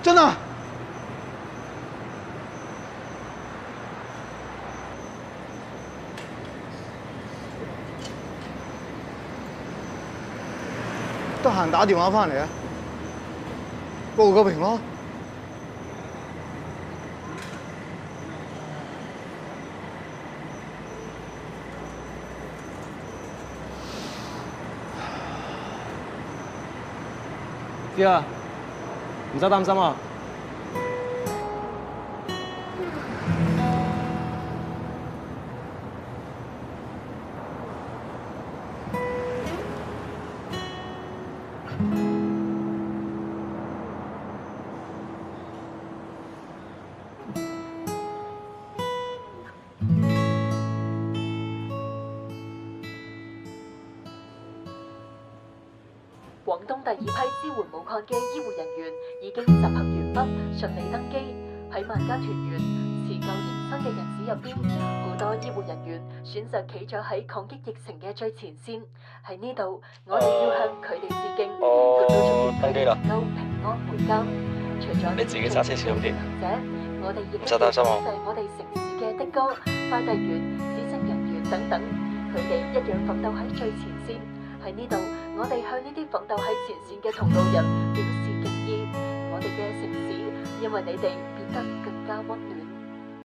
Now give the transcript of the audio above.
真的。得閒打電話翻嚟啊，報個平咯。知啦，唔使擔心啊。廣東第二批支援武漢嘅醫護人員已經集合完畢，順利登機。喺萬家團圓、辭舊迎新嘅日子入邊，好多醫護人員選擇企咗喺抗擊疫情嘅最前線。喺呢度，我哋要向佢哋致敬，亦都祝願佢哋能夠平安回家。除咗你自己揸車小心啲，我哋亦唔使擔心我。我哋城市嘅的哥、快遞員、市政人員等等，佢哋一樣奮鬥喺最前線。喺呢度，我哋向呢啲奮鬥喺前線嘅同路人表示敬意。我哋嘅城市因為你哋變得更加溫暖。